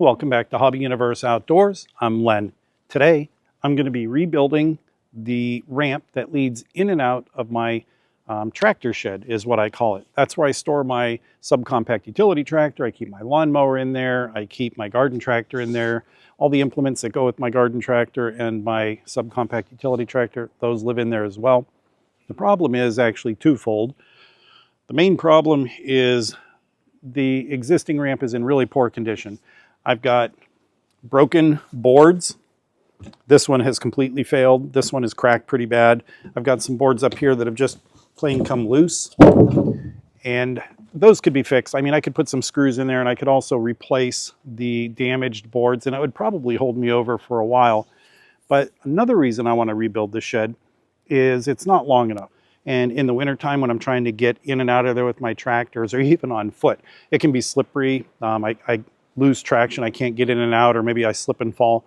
Welcome back to Hobby Universe Outdoors. I'm Len. Today, I'm going to be rebuilding the ramp that leads in and out of my tractor shed, is what I call it. That's where I store my subcompact utility tractor. I keep my lawnmower in there. I keep my garden tractor in there. All the implements that go with my garden tractor and my subcompact utility tractor, those live in there as well. The problem is actually twofold. The main problem is the existing ramp is in really poor condition. I've got broken boards. This one has completely failed. This one is cracked pretty bad. I've got some boards up here that have just plain come loose, and those could be fixed. I mean, I could put some screws in there, and I could also replace the damaged boards, and it would probably hold me over for a while. But another reason I want to rebuild the shed is it's not long enough. And in the wintertime, when I'm trying to get in and out of there with my tractors, or even on foot, it can be slippery. I lose traction, I can't get in and out, or maybe I slip and fall.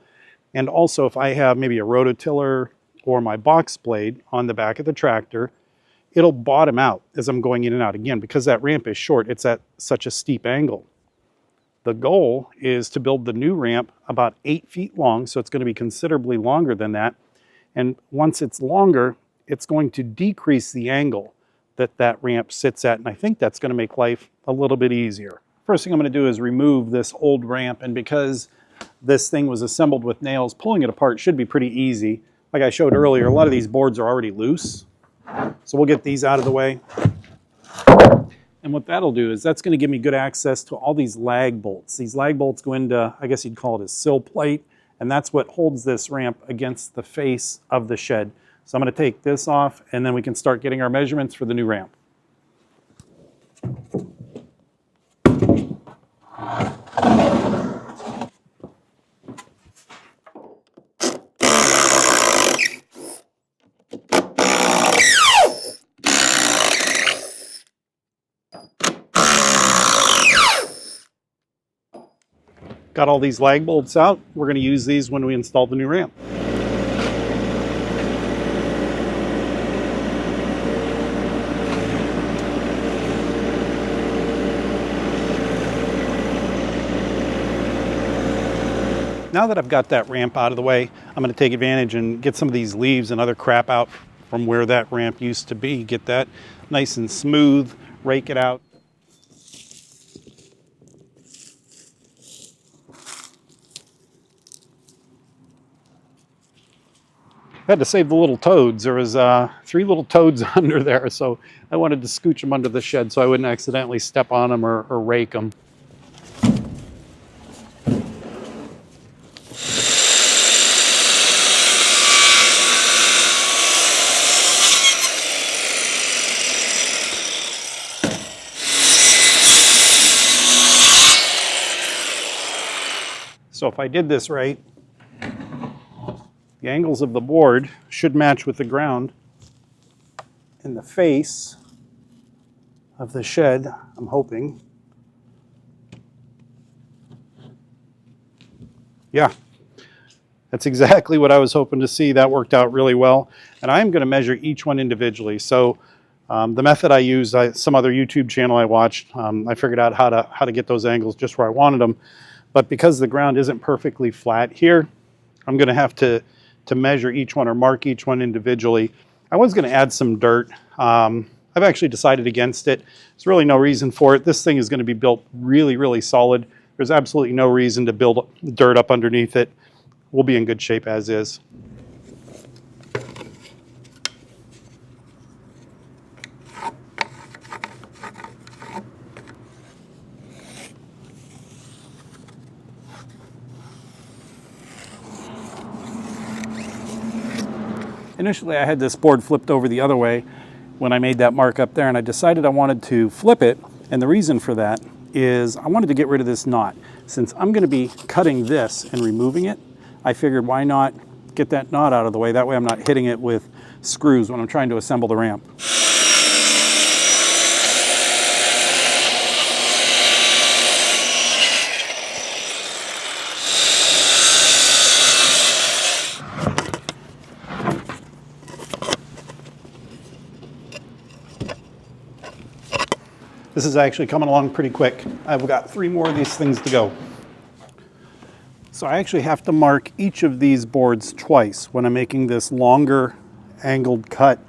And also, if I have maybe a rototiller or my box blade on the back of the tractor, it'll bottom out as I'm going in and out. Again, because that ramp is short, it's at such a steep angle. The goal is to build the new ramp about 8 feet long, so it's going to be considerably longer than that. And once it's longer, it's going to decrease the angle that that ramp sits at, and I think that's going to make life a little bit easier. First thing I'm going to do is remove this old ramp, and because this thing was assembled with nails, pulling it apart should be pretty easy. Like I showed earlier, a lot of these boards are already loose, so we'll get these out of the way. And what that'll do is that's going to give me good access to all these lag bolts. These lag bolts go into, I guess you'd call it a sill plate, and that's what holds this ramp against the face of the shed. So I'm going to take this off, and then we can start getting our measurements for the new ramp. Got all these lag bolts out. We're going to use these when we install the new ramp. Now that I've got that ramp out of the way, I'm going to take advantage and get some of these leaves and other crap out from where that ramp used to be. Get that nice and smooth, rake it out. I had to save the little toads. There was 3 little toads under there, so I wanted to scooch them under the shed so I wouldn't accidentally step on them or rake them. So if I did this right, the angles of the board should match with the ground, and the face of the shed, I'm hoping. Yeah, that's exactly what I was hoping to see. That worked out really well. And I'm going to measure each one individually. So the method I used, some other YouTube channel I watched, I figured out how to get those angles just where I wanted them. But because the ground isn't perfectly flat here, I'm going to have to measure each one or mark each one individually. I was going to add some dirt. I've actually decided against it. There's really no reason for it. This thing is going to be built really, really solid. There's absolutely no reason to build dirt up underneath it. We'll be in good shape as is. Initially, I had this board flipped over the other way when I made that mark up there, and I decided I wanted to flip it, and the reason for that is I wanted to get rid of this knot. Since I'm going to be cutting this and removing it, I figured why not get that knot out of the way. That way I'm not hitting it with screws when I'm trying to assemble the ramp. This is actually coming along pretty quick. I've got 3 more of these things to go. So I actually have to mark each of these boards twice when I'm making this longer angled cut.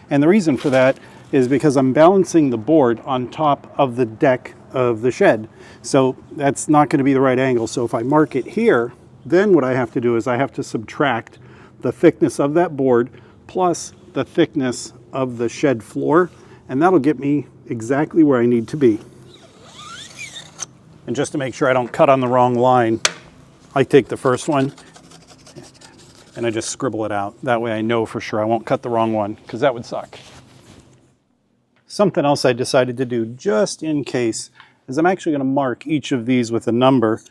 And the reason for that is because I'm balancing the board on top of the deck of the shed. So that's not going to be the right angle. So if I mark it here, then what I have to do is I have to subtract the thickness of that board plus the thickness of the shed floor, and that'll get me exactly where I need to be. And just to make sure I don't cut on the wrong line, I take the first one and I just scribble it out. That way I know for sure I won't cut the wrong one, because that would suck. Something else I decided to do just in case is I'm actually going to mark each of these with a number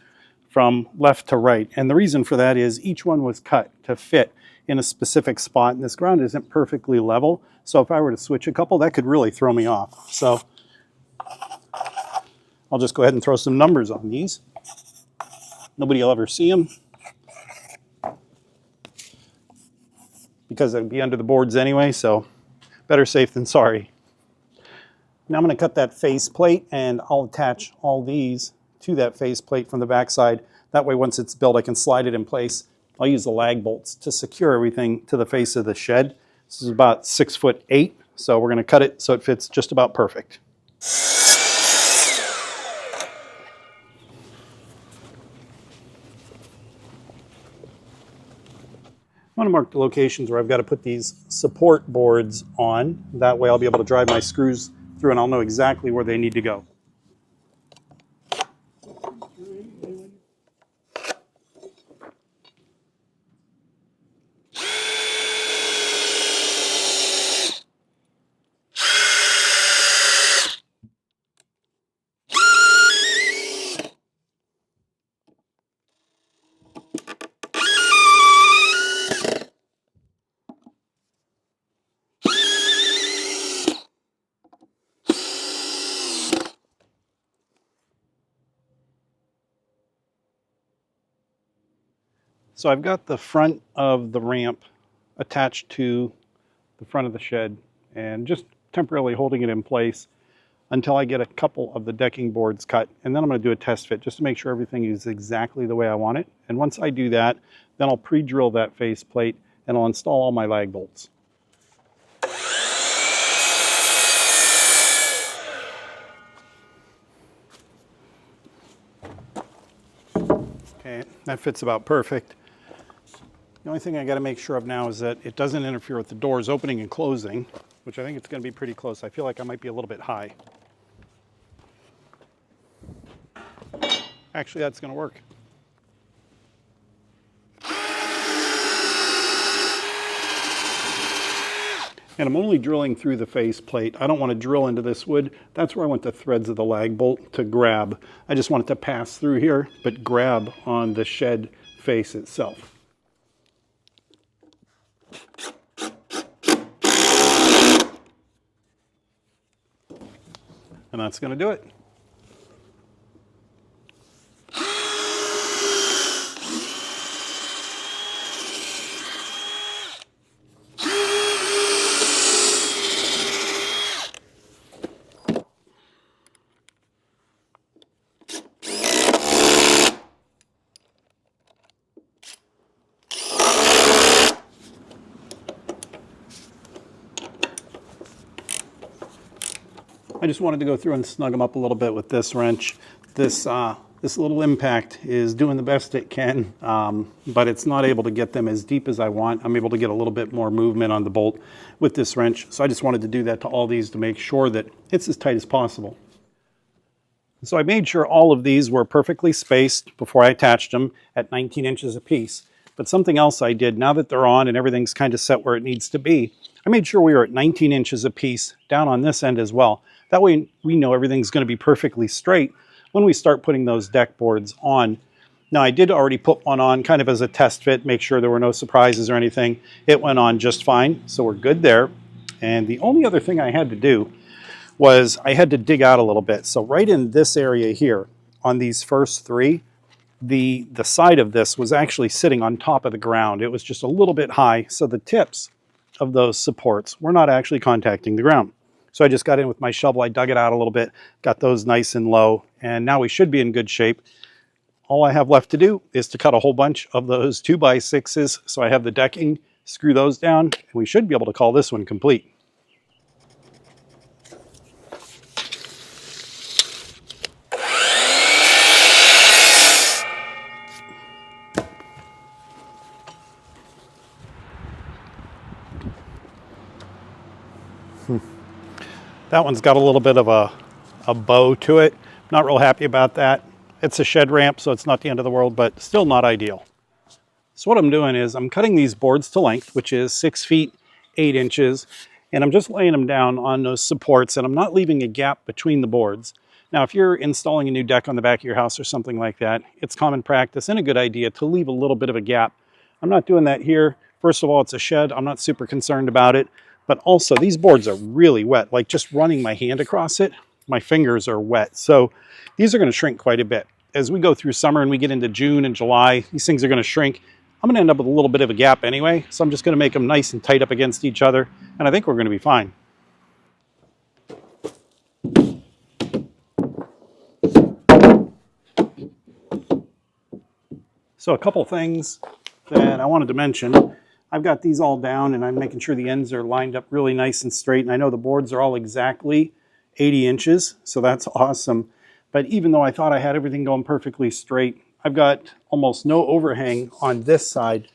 from left to right. And the reason for that is each one was cut to fit in a specific spot, and this ground isn't perfectly level. So if I were to switch a couple, that could really throw me off. So I'll just go ahead and throw some numbers on these. Nobody will ever see them, because it'd be under the boards anyway, so better safe than sorry. Now I'm going to cut that face plate, and I'll attach all these to that face plate from the backside. That way once it's built I can slide it in place. I'll use the lag bolts to secure everything to the face of the shed. This is about 6'8", so we're going to cut it so it fits just about perfect. I want to mark the locations where I've got to put these support boards on. That way I'll be able to drive my screws through and I'll know exactly where they need to go. So I've got the front of the ramp attached to the front of the shed and just temporarily holding it in place until I get a couple of the decking boards cut. And then I'm going to do a test fit just to make sure everything is exactly the way I want it. And once I do that, then I'll pre-drill that face plate and I'll install all my lag bolts. Okay, that fits about perfect. The only thing I got to make sure of now is that it doesn't interfere with the doors opening and closing, which I think it's going to be pretty close. I feel like I might be a little bit high. Actually, that's going to work. And I'm only drilling through the face plate. I don't want to drill into this wood. That's where I want the threads of the lag bolt to grab. I just want it to pass through here, but grab on the shed face itself. And that's going to do it. I just wanted to go through and snug them up a little bit with this wrench. This little impact is doing the best it can, but it's not able to get them as deep as I want. I'm able to get a little bit more movement on the bolt with this wrench. So I just wanted to do that to all these to make sure that it's as tight as possible. So I made sure all of these were perfectly spaced before I attached them at 19 inches apiece. But something else I did, now that they're on and everything's kind of set where it needs to be, I made sure we were at 19 inches apiece down on this end as well. That way we know everything's going to be perfectly straight when we start putting those deck boards on. Now I did already put one on kind of as a test fit, make sure there were no surprises or anything. It went on just fine, so we're good there. And the only other thing I had to do was I had to dig out a little bit. So right in this area here, on these first three, the side of this was actually sitting on top of the ground. It was just a little bit high, so the tips of those supports were not actually contacting the ground. So I just got in with my shovel, I dug it out a little bit, got those nice and low, and now we should be in good shape. all I have left to do is to cut a whole bunch of those 2x6s so I have the decking, screw those down, and we should be able to call this one complete. That one's got a little bit of a bow to it. Not real happy about that. It's a shed ramp, so it's not the end of the world, but still not ideal. So what I'm doing is I'm cutting these boards to length, which is 6 feet, 8 inches, and I'm just laying them down on those supports, and I'm not leaving a gap between the boards. Now, if you're installing a new deck on the back of your house or something like that, it's common practice and a good idea to leave a little bit of a gap. I'm not doing that here. First of all, it's a shed. I'm not super concerned about it. But also, these boards are really wet. Like just running my hand across it, my fingers are wet. So these are going to shrink quite a bit. As we go through summer and we get into June and July, these things are going to shrink. I'm going to end up with a little bit of a gap anyway. So I'm just going to make them nice and tight up against each other. And I think we're going to be fine. So a couple things that I wanted to mention. I've got these all down and I'm making sure the ends are lined up really nice and straight. And I know the boards are all exactly 80 inches, so that's awesome. But even though I thought I had everything going perfectly straight, I've got almost no overhang on this side.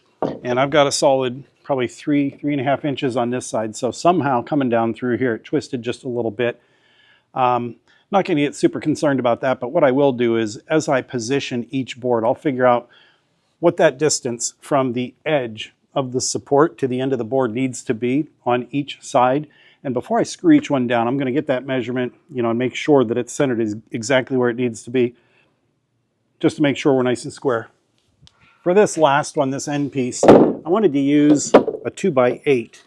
And I've got a solid probably 3.5 inches on this side. So somehow coming down through here, it twisted just a little bit. Not going to get super concerned about that, but what I will do is as I position each board, I'll figure out what that distance from the edge of the support to the end of the board needs to be on each side. And before I screw each one down, I'm going to get that measurement, and make sure that it's centered exactly where it needs to be, just to make sure we're nice and square. For this last one, this end piece, I wanted to use a 2x8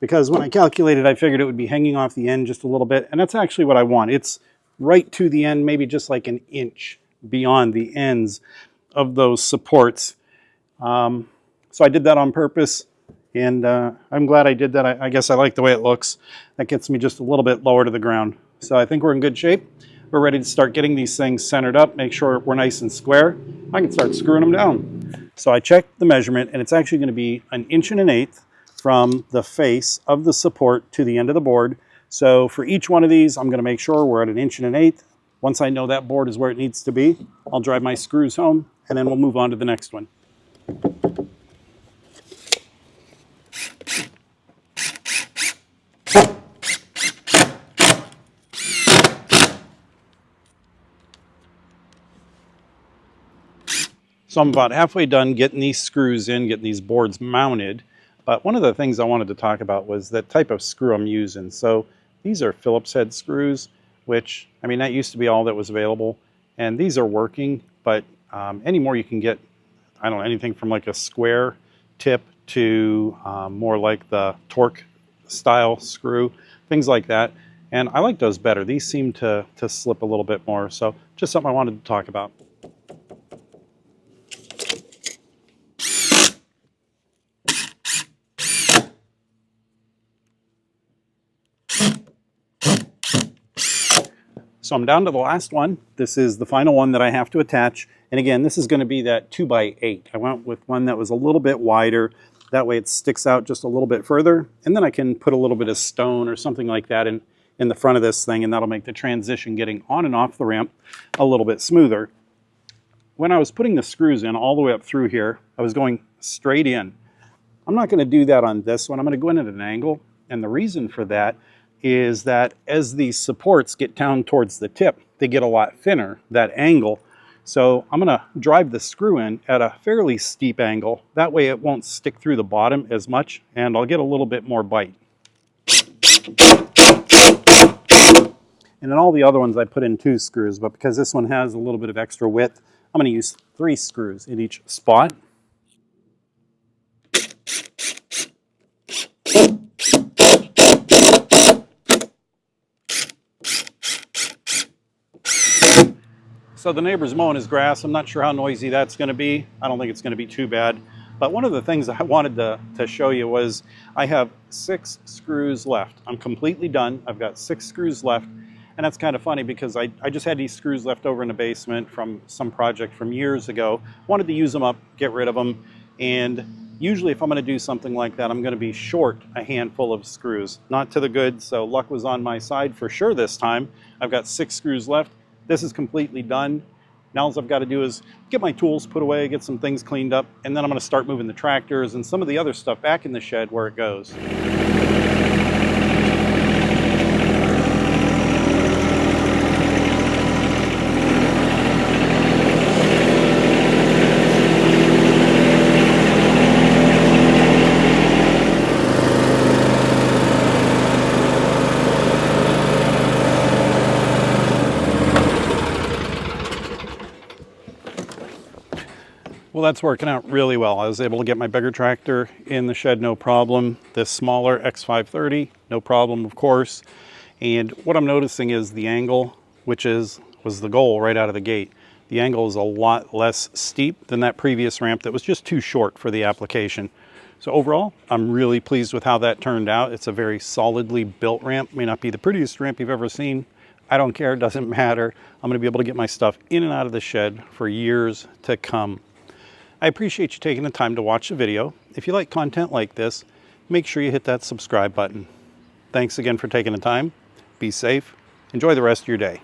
because when I calculated, I figured it would be hanging off the end just a little bit, and that's actually what I want. It's right to the end, maybe just like an inch beyond the ends of those supports. So I did that on purpose, and I'm glad I did that. I guess I like the way it looks. That gets me just a little bit lower to the ground. So I think we're in good shape. We're ready to start getting these things centered up, make sure we're nice and square. I can start screwing them down. So I checked the measurement, and it's actually going to be 1 1/8 inches from the face of the support to the end of the board. So for each one of these, I'm going to make sure we're at 1 1/8 inches. Once I know that board is where it needs to be, I'll drive my screws home, and then we'll move on to the next one. So I'm about halfway done getting these screws in, getting these boards mounted. But one of the things I wanted to talk about was the type of screw I'm using. So these are Phillips head screws, which, that used to be all that was available. And these are working, but anymore you can get, anything from like a square tip to more like the torque style screw, things like that. And I like those better. These seem to slip a little bit more. So just something I wanted to talk about. So I'm down to the last one. This is the final one that I have to attach. And again, this is going to be that 2x8. I went with one that was a little bit wider. That way it sticks out just a little bit further. And then I can put a little bit of stone or something like that in the front of this thing, and that'll make the transition getting on and off the ramp a little bit smoother. When I was putting the screws in all the way up through here, I was going straight in. I'm not going to do that on this one. I'm going to go in at an angle. And the reason for that is that as these supports get down towards the tip, they get a lot thinner, that angle. So I'm going to drive the screw in at a fairly steep angle. That way it won't stick through the bottom as much, and I'll get a little bit more bite. And in all the other ones I put in 2 screws, but because this one has a little bit of extra width, I'm going to use 3 screws in each spot. So the neighbor's mowing his grass. I'm not sure how noisy that's going to be. I don't think it's going to be too bad. But one of the things I wanted to show you was I have 6 screws left. I'm completely done. I've got 6 screws left. And that's kind of funny because I just had these screws left over in the basement from some project from years ago. Wanted to use them up, get rid of them. And usually if I'm going to do something like that, I'm going to be short a handful of screws. Not to the good, so luck was on my side for sure this time. I've got 6 screws left. This is completely done. Now all I've got to do is get my tools put away, get some things cleaned up, and then I'm going to start moving the tractors and some of the other stuff back in the shed where it goes. Well, that's working out really well. I was able to get my bigger tractor in the shed, no problem. This smaller X530, no problem, of course. And what I'm noticing is the angle, which was the goal right out of the gate. The angle is a lot less steep than that previous ramp that was just too short for the application. So overall, I'm really pleased with how that turned out. It's a very solidly built ramp. May not be the prettiest ramp you've ever seen. I don't care, it doesn't matter. I'm gonna be able to get my stuff in and out of the shed for years to come. I appreciate you taking the time to watch the video. If you like content like this, make sure you hit that subscribe button. Thanks again for taking the time. Be safe. Enjoy the rest of your day.